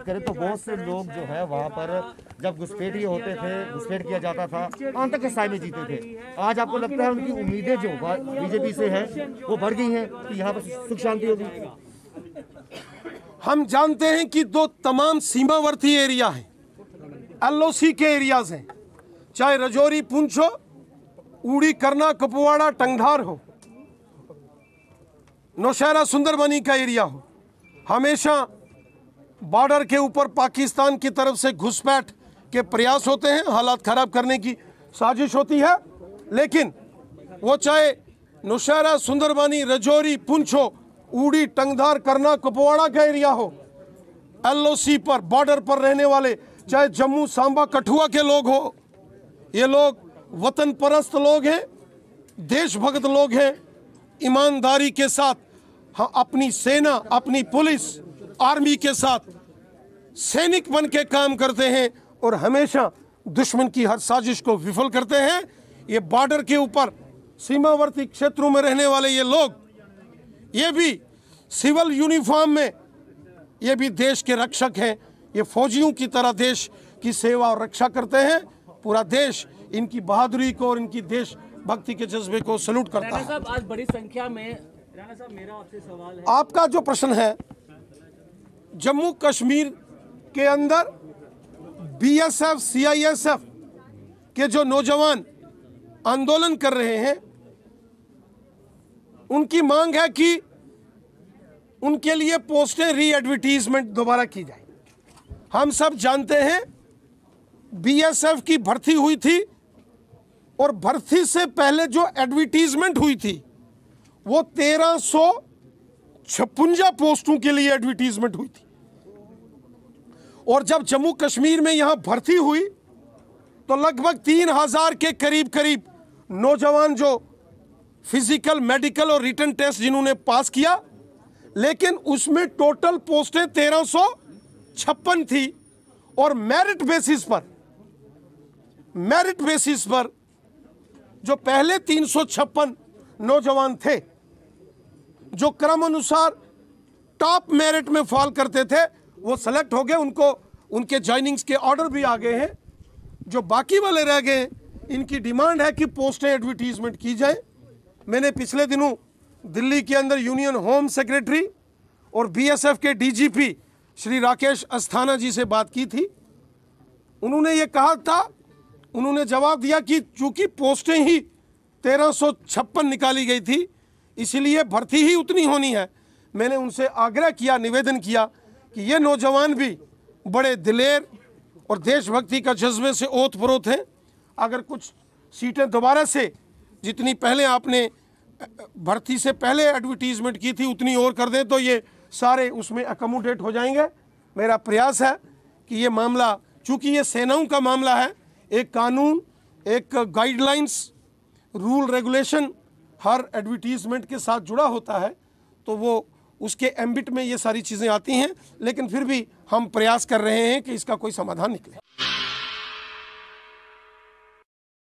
करें तो बहुत से लोग जो है वहाँ पर जब घुसपैठ ये होते थे, घुसपैठ किया जाता था, अंत के साय में जीते थे। आज आपको लगता है उनकी उम्मीदें जो बीजेपी से है वो बढ़ गई हैं कि यहाँ पर सुख शांति होगी? हम जानते हैं कि दो तमाम सीमावर्ती एरिया हैं, LOC के एरियाज हैं, चाहे रजौरी पुंछ हो, उड़ी करना कुपवाड़ा टंगधार हो, नौशहरा सुंदरबनी का एरिया हो, हमेशा बॉर्डर के ऊपर पाकिस्तान की तरफ से घुसपैठ के प्रयास होते हैं, हालात खराब करने की साजिश होती है। लेकिन वो चाहे नौशहरा सुंदरबनी रजौरी पुंछ हो, उड़ी टंगधार करना कुपवाड़ा का एरिया हो, LOC पर बॉर्डर पर रहने वाले चाहे जम्मू सांबा कठुआ के लोग हो, ये लोग वतन परस्त लोग हैं, देशभक्त लोग हैं, ईमानदारी के साथ हाँ अपनी सेना, अपनी पुलिस, आर्मी के साथ सैनिक बन के काम करते हैं और हमेशा दुश्मन की हर साजिश को विफल करते हैं। ये बॉर्डर के ऊपर सीमावर्ती क्षेत्रों में रहने वाले ये लोग, ये भी सिविल यूनिफॉर्म में, ये भी देश के रक्षक हैं। ये फौजियों की तरह देश की सेवा और रक्षा करते हैं। पूरा देश इनकी बहादुरी को और इनकी देशभक्ति के जज्बे को सैल्यूट करता है। साहब, आज बड़ी संख्या में राणा साहब, मेरा आपसे सवाल है, आपका जो प्रश्न है, जम्मू कश्मीर के अंदर BSF CISF के जो नौजवान आंदोलन कर रहे हैं, उनकी मांग है कि उनके लिए पोस्टें री एडवर्टीजमेंट दोबारा की जाए। हम सब जानते हैं BSF की भर्ती हुई थी और भर्ती से पहले जो एडवर्टीजमेंट हुई थी वो 1356 पोस्टों के लिए एडवर्टीजमेंट हुई थी। और जब जम्मू कश्मीर में यहां भर्ती हुई तो लगभग 3000 के करीब नौजवान जो फिजिकल, मेडिकल और रिटन टेस्ट जिन्होंने पास किया, लेकिन उसमें टोटल पोस्टें 1356 थी। और मेरिट बेसिस पर जो पहले 356 नौजवान थे जो क्रम अनुसार टॉप मेरिट में फॉल करते थे, वो सेलेक्ट हो गए, उनको उनके ज्वाइनिंग्स के ऑर्डर भी आ गए हैं। जो बाकी वाले रह गए, इनकी डिमांड है कि पोस्टें एडवर्टीजमेंट की जाए। मैंने पिछले दिनों दिल्ली के अंदर यूनियन होम सेक्रेटरी और BSF के DGP श्री राकेश अस्थाना जी से बात की थी। उन्होंने ये कहा था, उन्होंने जवाब दिया कि चूंकि पोस्टें ही 1356 निकाली गई थी, इसलिए भर्ती ही उतनी होनी है। मैंने उनसे आग्रह किया, निवेदन किया कि ये नौजवान भी बड़े दिलेर और देशभक्ति का जज्बे से ओत-प्रोत हैं। अगर कुछ सीटें दोबारा से, जितनी पहले आपने भर्ती से पहले एडवर्टीजमेंट की थी, उतनी और कर दें तो ये सारे उसमें अकोमोडेट हो जाएंगे। मेरा प्रयास है कि ये मामला, चूँकि ये सेनाओं का मामला है, एक कानून, एक गाइडलाइंस, रूल रेगुलेशन हर एडवर्टीजमेंट के साथ जुड़ा होता है, तो वो उसके एम्बिट में ये सारी चीज़ें आती हैं। लेकिन फिर भी हम प्रयास कर रहे हैं कि इसका कोई समाधान निकले।